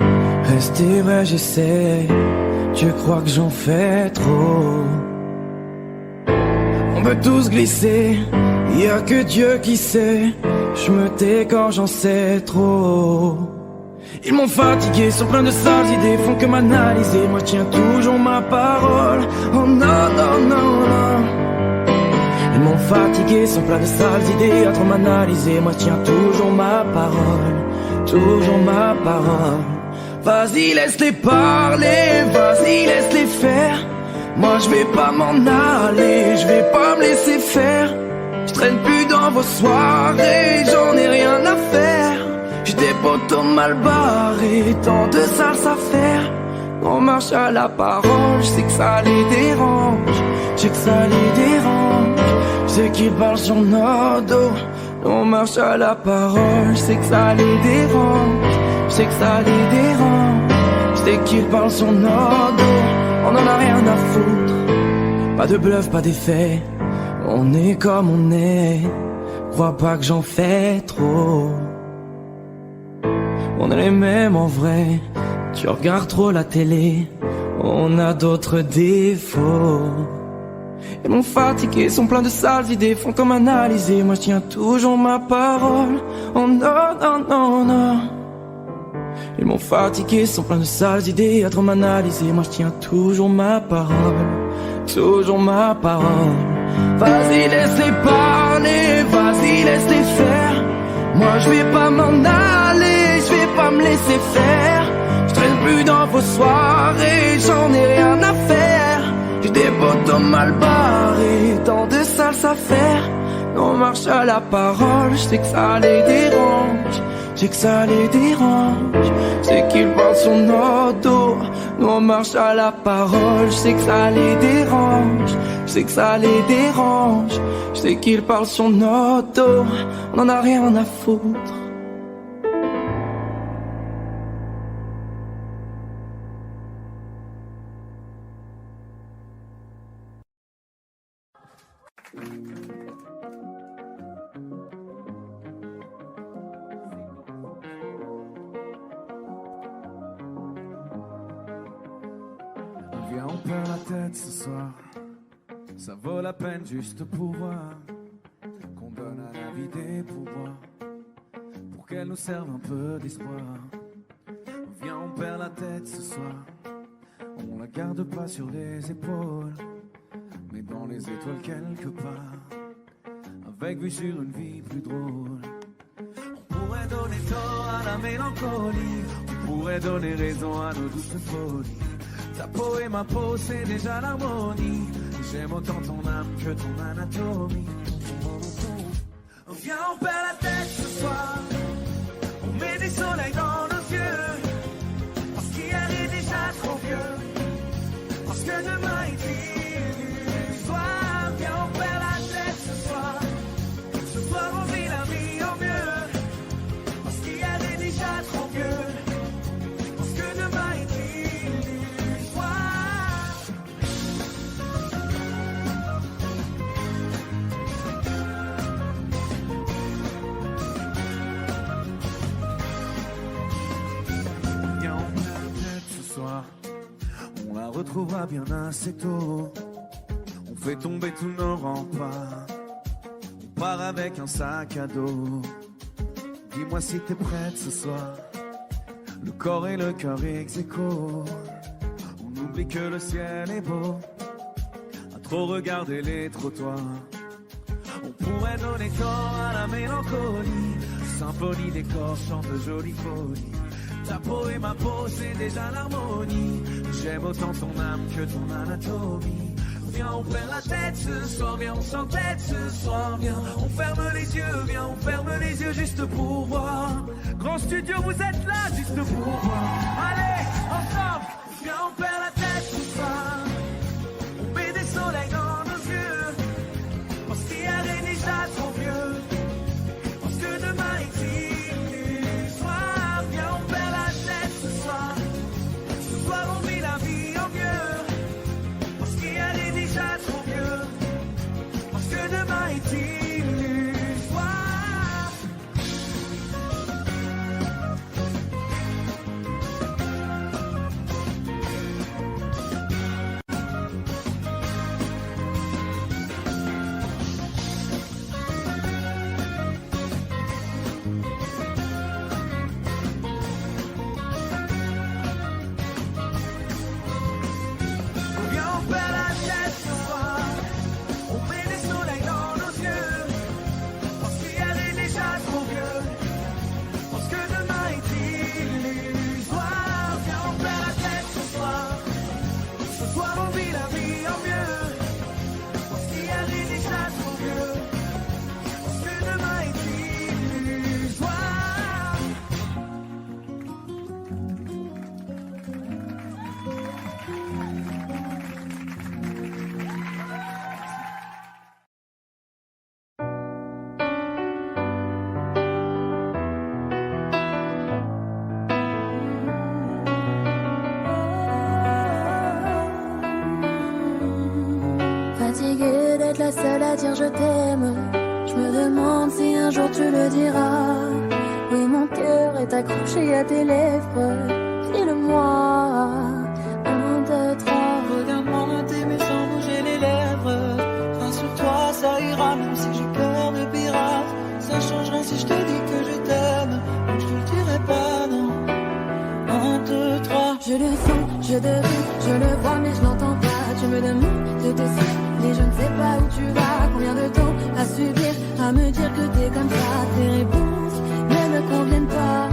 Rester vrai, j'essaie. Tu crois que j'en fais trop? On peut tous glisser, y a que Dieu qui sait. Je me tais quand j'en sais trop. Ils m'ont fatigué, sont pleins de sales idées, font que m'analyser. Moi je tiens toujours ma parole. Oh non, non, non, non. Ils m'ont fatigué, sont pleins de sales idées, à trop m'analyser. Moi je tiens toujours ma parole, toujours ma parole. Vas-y laisse-les parler, vas-y laisse-les faire. Moi je vais pas m'en aller, je vais pas me laisser faire. Je traîne plus dans vos soirées, j'en ai rien à faire. J'ai des potos mal barrés, tant de sales affaires. On marche à la parole, je sais que ça les dérange, je sais que ça les dérange. Je sais qu'ils parlent sur nos dos. On marche à la parole, je sais que ça les dérange, je sais que ça les dérange. Je sais qu'ils parlent sur nos dos. On en a rien à foutre. Pas de bluff, pas d'effet. On est comme on est. Crois pas que j'en fais trop. On est les mêmes en vrai. Tu regardes trop la télé. On a d'autres défauts. Ils m'ont fatigué, sont pleins de sales idées, font comme analyser. Moi je tiens toujours ma parole. Oh non, non, non, non. Ils m'ont fatigué, sont pleins de sales idées, à trop m'analyser. Moi je tiens toujours ma parole, toujours ma parole. Vas-y laisse-les parler, vas-y laisse-les faire. Moi je vais pas m'en aller, je vais pas me laisser faire. Je traîne plus dans vos soirées, j'en ai rien à faire. J'ai des potos mal barrés, tant de sales affaires. On marche à la parole, je sais que ça les dérange, je sais que ça les dérange. Je sais qu'ils parlent sur nos dos. Nous on marche à la parole, je sais que ça les dérange, je sais que ça les dérange. Je sais qu'ils parlent sur nos dos. On en a rien à foutre. Viens, on perd la tête ce soir. Ça vaut la peine juste pour voir qu'on donne à la vie des pouvoirs pour qu'elle nous serve un peu d'espoir. Viens, on perd la tête ce soir. On la garde pas sur les épaules, mais dans les étoiles quelque part, avec vue sur une vie plus drôle. On pourrait donner tort à la mélancolie, on pourrait donner raison à nos douces folies. Ta peau et ma peau, c'est déjà l'harmonie. J'aime autant ton âme que ton anatomie. Viens, on perd la tête ce soir. On met des soleils dans nos yeux, parce qu'hier est déjà trop vieux, parce que demain est illusoire. Viens, on perd la tête ce soir. Ce soir on vit la vie en mieux, parce qu'hier est déjà trop vieux, parce que demain est illusoire. Viens, on perd la tête ce soir. On la retrouvera bien assez tôt. On fait tomber tous nos remparts. On part avec un sac à dos. Dis-moi si t'es prête ce soir. Le corps et le cœur ex aequo. On oublie que le ciel est beau. À trop regarder les trottoirs. On pourrait donner corps à la mélancolie. Symphonie des corps chante de jolies folies. Ta peau et ma peau, c'est déjà l'harmonie. J'aime autant ton âme que ton anatomie. Viens, on perd la tête ce soir, viens, on s'entête ce soir, viens, on ferme les yeux, viens, on ferme les yeux juste pour voir. Grand studio, vous êtes là juste pour voir. Allez, ensemble, viens, on perd la tête ce soir. On met des soleils dans nos yeux, parce qu'hier est déjà trop vieux, parce que demain est illusoire. Viens, on perd la tête ce soir. Ce soir, on vit la vie en mieux, parce qu'hier est déjà trop vieux, parce que demain est illusoire. Fatiguée d'être la seule à dire je t'aime. Je me demande si un jour tu le diras. Oui, mon cœur est accroché à tes lèvres. Dis-le-moi. 1, 2, 3. Regarde-moi t'aimer sans bouger les lèvres. Rassure-toi, ça ira même si j'ai cœur de pirate. Ça changera si je te dis que je t'aime. Donc je te le dirai pas, non. 1, 2, 3. Je le sens, je devine, je le vois mais je l'entends pas. Tu me demandes de te suivre, mais je ne sais pas où tu vas. Combien de temps à subir, à me dire que t'es comme ça. Tes réponses ne me conviennent pas.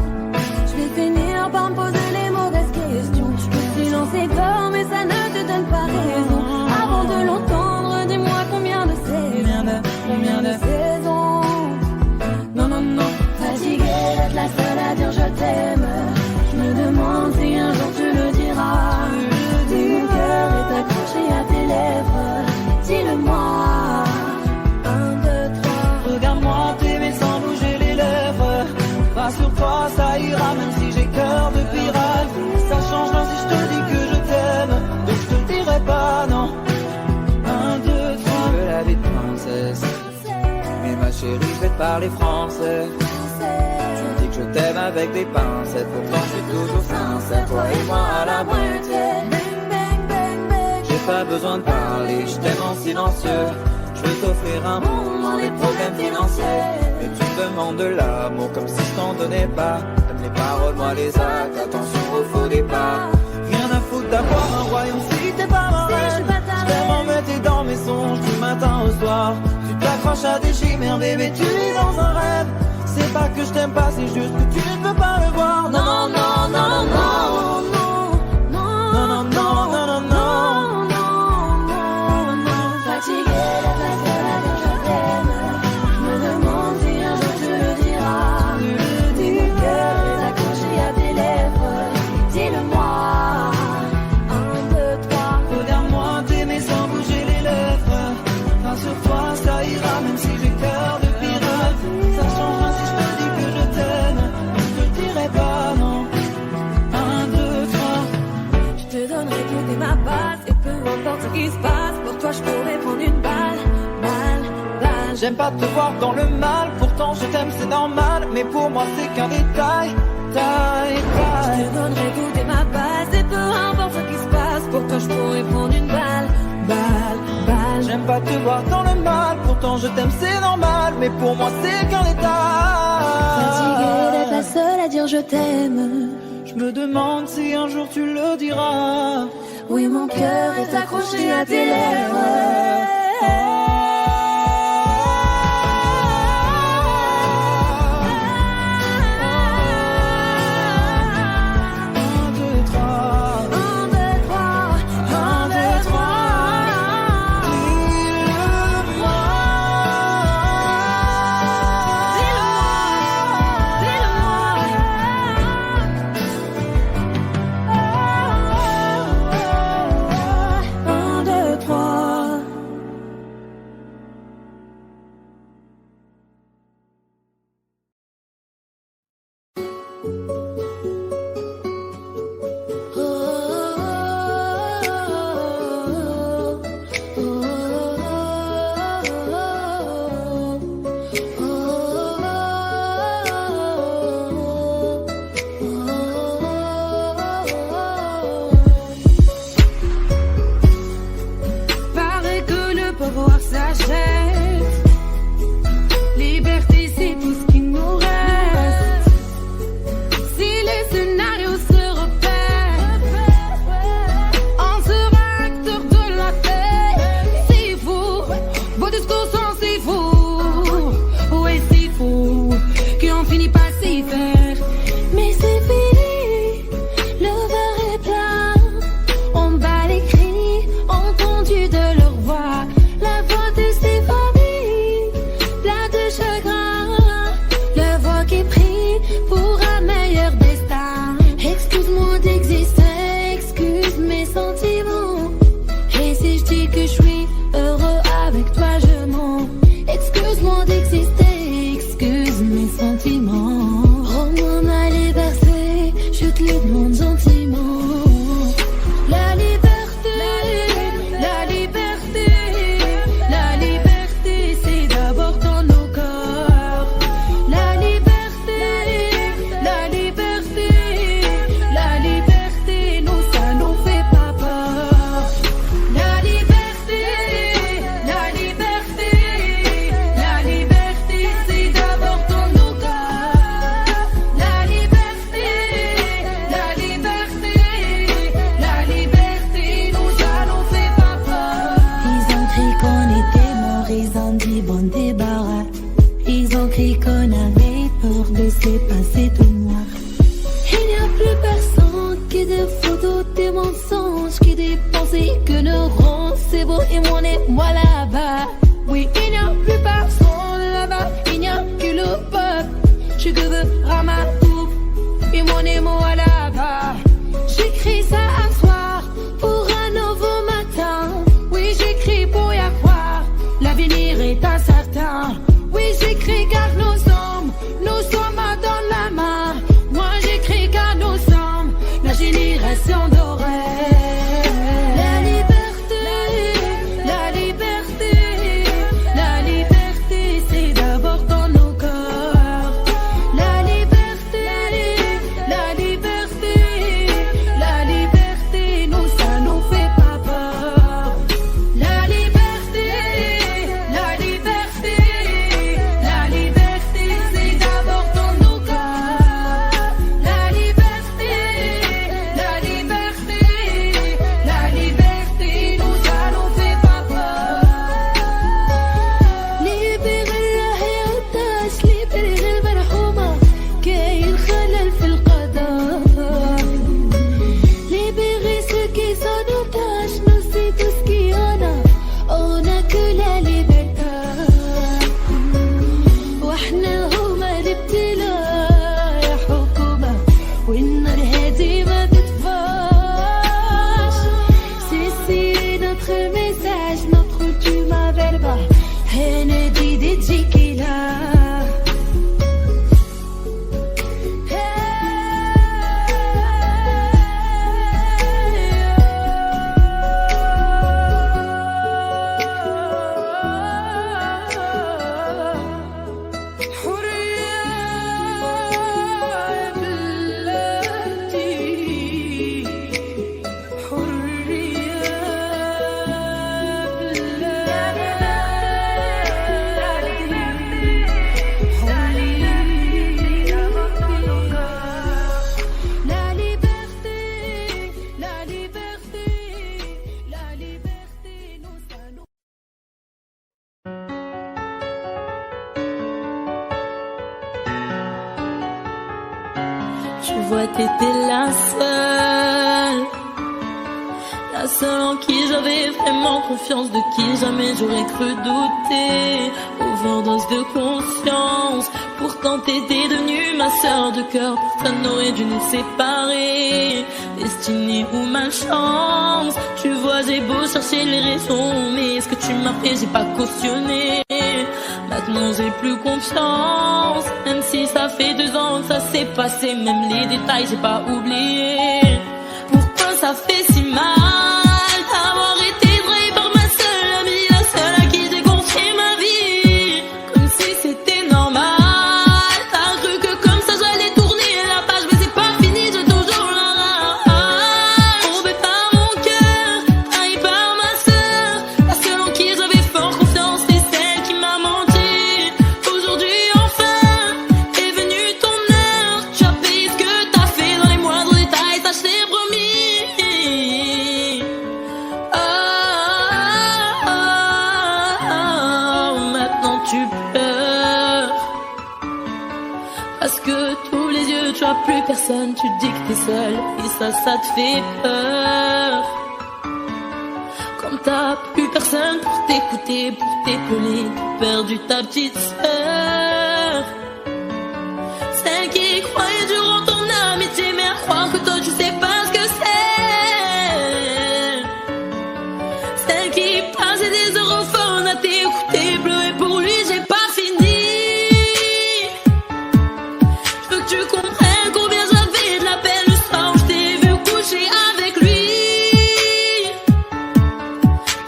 Je vais finir par me poser les mauvaises questions. Je peux silencer fort mais ça ne te donne pas raison. Avant de l'entendre, dis-moi combien de saisons. Combien de saisons. Non, non, non. Fatiguée d'être la seule à dire je t'aime. Je me demande si un jour tu le diras. Si mon cœur est accroché à tes lèvres. Dis-le-moi. 1, 2, 3. Regarde-moi t'aimer sans bouger les lèvres. Rassure-toi, ça ira même si j'ai cœur de pirate. Ça changera si je te dis que je t'aime. Donc je te le dirai pas, non. 1, 2, 3. Je veux la vie de princesse. Mais ma chérie, je vais te parler français. Tu dis que je t'aime avec des pincettes. Pourtant je suis toujours sincère. Toi et moi à la moitié. J'ai pas besoin de parler, je t'aime en silencieux. Je veux t'offrir un monde dans les problèmes financiers. Et tu me demandes de l'amour comme si je t'en donnais pas. T'aimes les paroles, moi les actes, attention au faux départ. Rien à foutre d'avoir un royaume si t'es pas ma reine. Je t'aime en mettre dans mes songes du matin au soir. Tu t'accroches à des chimères, bébé, tu vis dans un rêve. C'est pas que je t'aime pas, c'est juste que tu ne peux pas le voir. Non, non, non, non, non. Non, non, non, non, non, non. Fatiguée d'être la seule à dire je t'aime. Je me demande si un jour tu le diras. Si mon cœur est accroché à tes lèvres. Dis-le-moi. 1, 2, 3. Regarde-moi t'aimer sans bouger les lèvres. Rassure-toi, ça ira même si j'ai cœur de pirate. Ça changera si je te dis que je t'aime. Je te le dirai pas, non. 1, 2, 3. Je te donnerai tout et ma base. Et peu importe ce qui se passe, pour toi je pourrais prendre une balle. Balle. J'aime pas te voir dans le mal. Pourtant je t'aime, c'est normal. Mais pour moi c'est qu'un détail. Je te donnerai tout et ma base. Et peu importe ce qui se passe, pour toi je pourrais prendre une balle. Balle. J'aime pas te voir dans le mal. Pourtant je t'aime, c'est normal. Mais pour moi c'est qu'un détail. Fatiguée d'être la seule à dire je t'aime. Je me demande si un jour tu le diras. Oui, mon cœur est accroché à tes lèvres. personne, qui des photos, des mensonges, qui des pensées que neurones. C'est beau et moi là-bas. Oui, il n'y a plus personne là-bas, il n'y a que le peuple. Je veux Ramatou, et moi là-bas. J'écris ça un soir pour un nouveau matin. Oui, j'écris pour y croire, l'avenir est incertain. Oui, j'écris car nous sommes dans la main. Moi j'écris car nous sommes la génération dorée. La liberté, la liberté, la liberté, c'est d'abord dans nos corps. La liberté, la liberté, la liberté, nous ça nous fait pas peur. La liberté, la liberté, la liberté, c'est d'abord dans nos corps. La liberté, la liberté, la liberté, nous ça nous fait pas peur. Libérer la هيعطاش libérer المرحومة كاين خلل في القضاء. Libérer ceux qui sont otages, nous c'est tout ce qu'il y en a. On a que la liberté. واحنا هما الابتلاء يا حكومة والنار هادي ما تطفاش. C'est notre message, notre ultima verba. هندي دي تجيكيلا. Tu vois, t'étais la seule en qui j'avais vraiment confiance, de qui jamais j'aurais cru douter. Overdose de conscience, pourtant t'étais devenue ma sœur de cœur. Personne n'aurait dû nous séparer, destinée ou malchance. Tu vois, j'ai beau chercher les raisons, mais ce que tu m'as fait, j'ai pas cautionné. Maintenant j'ai plus confiance, même si ça fait 2 ans que ça s'est passé. Même les détails j'ai pas oublié. Pourquoi ça fait si mal d'avoir été trahi par ma seule amie, la seule à qui j'ai confié ma vie, comme si c'était normal. T'as cru que comme ça j'allais tourner la page, mais c'est pas fini, j'ai toujours la rage. Tombé par mon cœur, trahi par ma sœur, la seule en qui j'avais fort confiance, c'est celle qui m'a menti. Aujourd'hui enfin est venue ton heure, tu as payé ce que t'as fait dans les moindres détails, ça je t'ai promis. Maintenant tu pleures parce que tous les yeux tu as plus personne, tu dis que t'es seule et ça te fait peur. Quand t'as plus personne pour t'écouter, pour t'épauler, t'as perdu ta petite sœur, celle qui croyait durant ton amitié, mais à croire que toi tu sais pas ce que c'est, celle qui passait des heures au phone à t'écouter pleurer pour lui. J'ai pas fini, je veux que tu comprennes combien j'avais de la peine le soir où je t'ai vu coucher avec lui.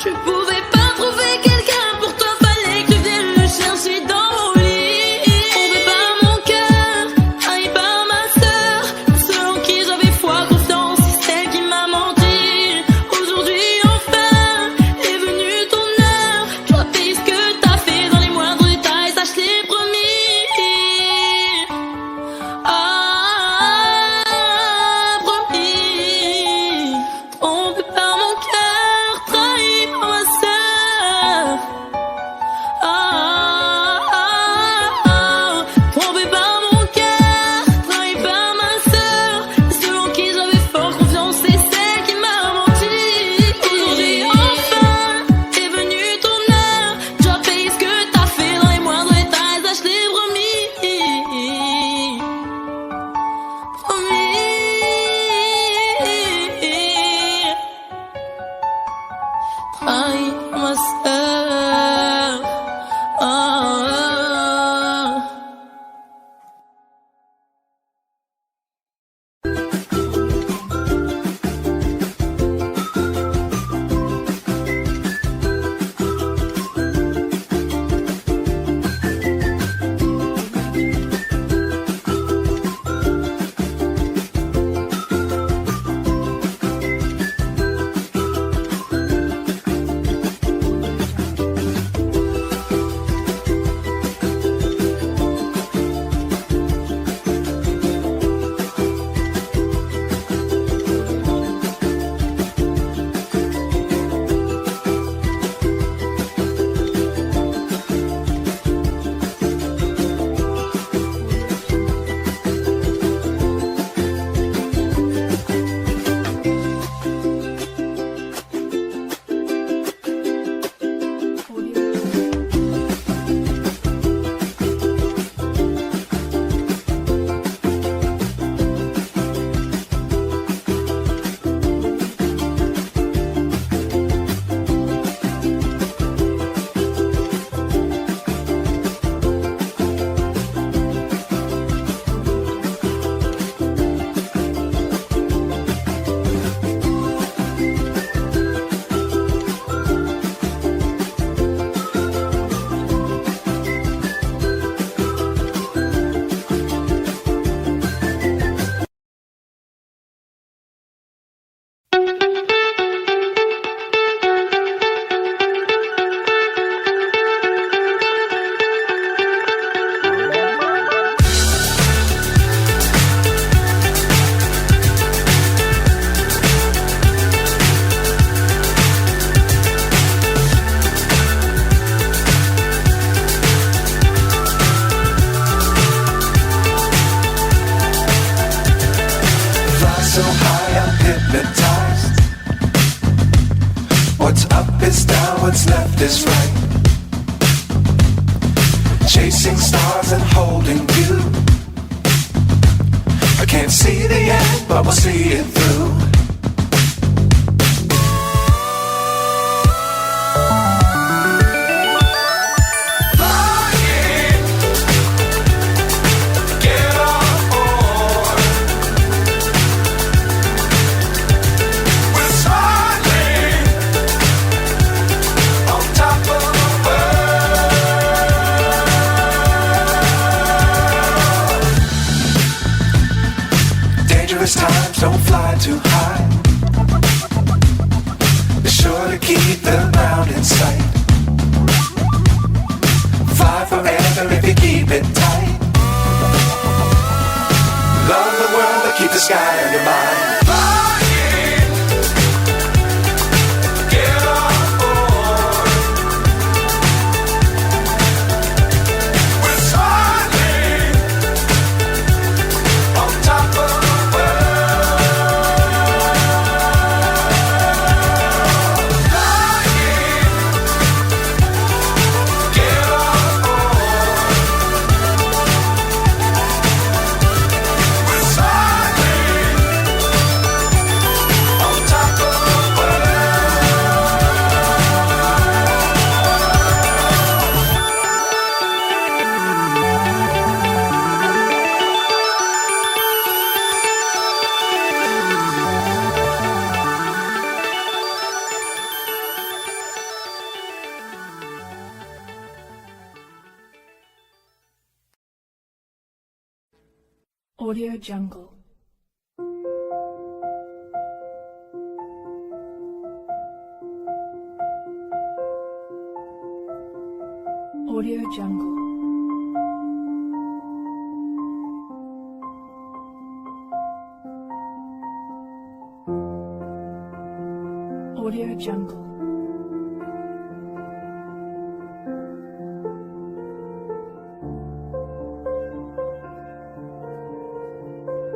Tu pouvais pas trouver quelqu'un, pour toi fallait que tu viennes le chercher dans mon lit. so high I'm hypnotized. What's up is down, what's left is right. Chasing stars and holding you. I can't see the end, but we'll see it through. Times don't fly too high. Be sure to keep the ground in sight. Fly forever if you keep it tight. Love the world but keep the sky on your mind. Audio Jungle. Audio Jungle. Audio Jungle.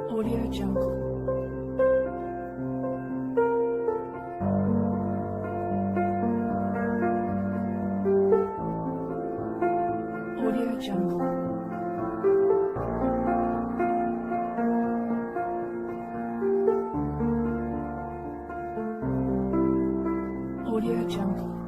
Audio Jungle. Audio Jungle. Audio Jungle.